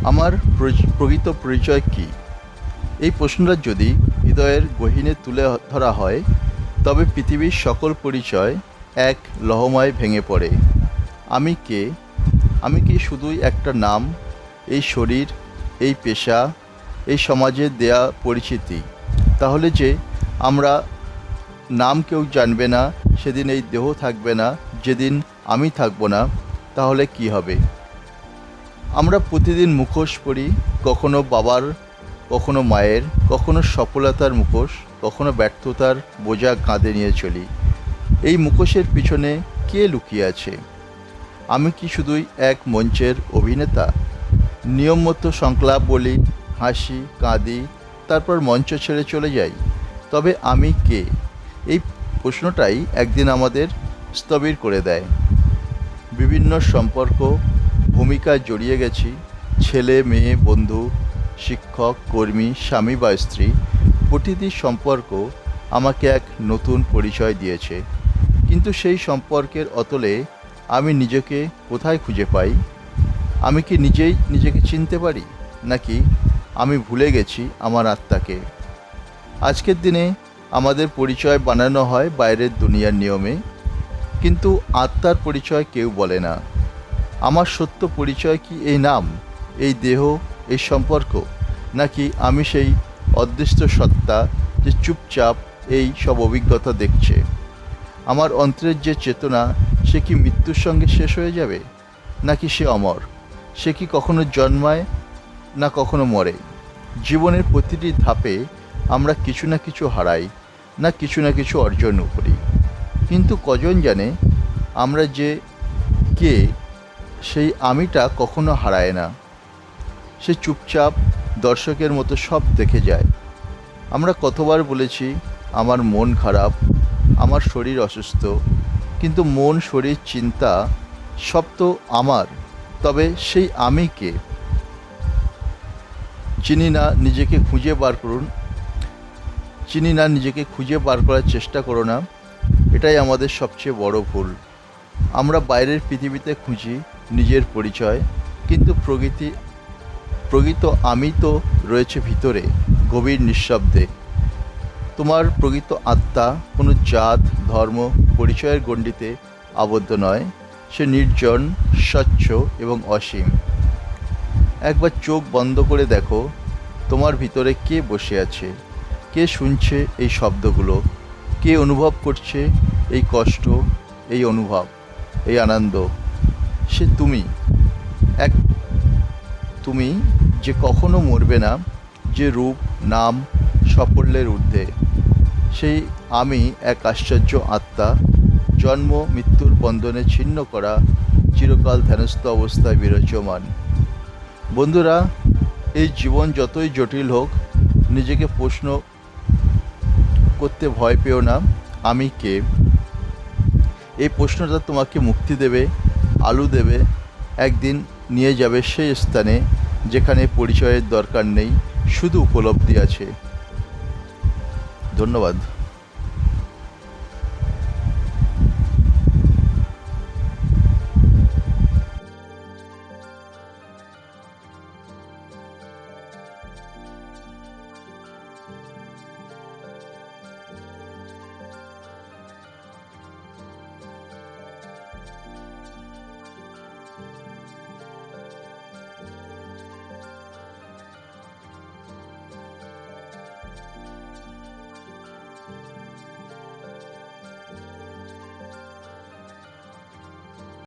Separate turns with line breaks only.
আমার প্রকৃত পরিচয় কী? এই প্রশ্নটা যদি হৃদয়ের গহীনে তুলে ধরা হয়, তবে পৃথিবীর সকল পরিচয় এক লহমায় ভেঙে পড়ে। আমি কে? আমি কি শুধুই একটা নাম, এই শরীর, এই পেশা, এই সমাজের দেয়া পরিচিতি? তাহলে যে আমরা নাম কেউ জানবে না, সেদিন এই দেহ থাকবে না, যেদিন আমি থাকবো না, তাহলে কি হবে? আমরা প্রতিদিন মুখোশ পরি, কখনো বাবার, কখনো মায়ের, কখনো সফলতার মুখোশ, কখনো ব্যর্থতার বোঝা কাঁধে নিয়ে চলি। এই মুখোশের পিছনে কে লুকিয়ে আছে? আমি কি শুধুই এক মঞ্চের অভিনেতা? নিয়ম মতো সংলাপ বলি, হাসি, কাঁদি, তারপর মঞ্চ ছেড়ে চলে যাই। তবে আমি কে? এই প্রশ্নটাই একদিন আমাদের স্থবির করে দেয়। বিভিন্ন সম্পর্ক, ভূমিকায় জড়িয়ে গেছি। ছেলে, মেয়ে, বন্ধু, শিক্ষক, কর্মী, স্বামী বা স্ত্রী। প্রতিটি সম্পর্ক আমাকে এক নতুন পরিচয় দিয়েছে। কিন্তু সেই সম্পর্কের অতলে আমি নিজেকে কোথায় খুঁজে পাই? আমি কি নিজেই নিজেকে চিনতে পারি, নাকি আমি ভুলে গেছি আমার আত্মাকে? আজকের দিনে আমাদের পরিচয় বানানো হয় বাইরের দুনিয়ার নিয়মে, কিন্তু আত্মার পরিচয় কেউ বলে না। আমার সত্য পরিচয় কি এই নাম, এই দেহ, এই সম্পর্ক, নাকি আমি সেই অদৃষ্ট সত্তা যে চুপচাপ এই সব অভিজ্ঞতা দেখছে? আমার অন্তরের যে চেতনা, সে কি মৃত্যুর সঙ্গে শেষ হয়ে যাবে, নাকি সে অমর? সে কি কখনো জন্মায়, না কখনো মরে? জীবনের প্রতিটি ধাপে আমরা কিছু না কিছু হারাই, না কিছু না কিছু অর্জন করি। কিন্তু কজন জানে আমরা যে কে, সেই আমিটা কখনো হারায় না। সে চুপচাপ দর্শকের মতো সব দেখে যায়। আমরা কতবার বলেছি আমার মন খারাপ, আমার শরীর অসুস্থ, কিন্তু মন, শরীর, চিন্তা সব তো আমার। তবে সেই আমি কে? চিনি না, নিজেকে খুঁজে বার করুন। চিনি না, নিজেকে খুঁজে বার করার চেষ্টা করো না। এটাই আমাদের সবচেয়ে বড় ভুল। আমরা বাইরের পৃথিবীতে খুঁজি নিজের পরিচয়, কিন্তু প্রকৃত আমি তো রয়েছে ভিতরে, গভীর নিঃশব্দে। তোমার প্রকৃত আত্মা কোনো জাত, ধর্ম, পরিচয়ের গণ্ডিতে আবদ্ধ নয়। সে নির্জন, স্বচ্ছ এবং অসীম। একবার চোখ বন্ধ করে দেখো, তোমার ভিতরে কে বসে আছে? কে শুনছে এই শব্দগুলো? কে অনুভব করছে এই কষ্ট, এই অনুভব, এই আনন্দ? সে তুমি, এক তুমি যে কখনো মরবে না, যে রূপ, নাম, সাফল্যের ঊর্ধ্বে। সেই আমি এক আশ্চর্য আত্মা, জন্ম মৃত্যুর বন্ধনে ছিন্ন করা, চিরকাল ধ্যানস্থ অবস্থায় বিরাজমান। বন্ধুরা, এই জীবন যতই জটিল হোক, নিজেকে প্রশ্ন করতে ভয় পেও না, আমি কে? এই প্রশ্নটা তোমাকে মুক্তি দেবে, আলো দেবে, একদিন নিয়ে যাবে সেই স্থানে যেখানে পরিচয়ের দরকার নেই, শুধু উপলব্ধি আছে। ধন্যবাদ।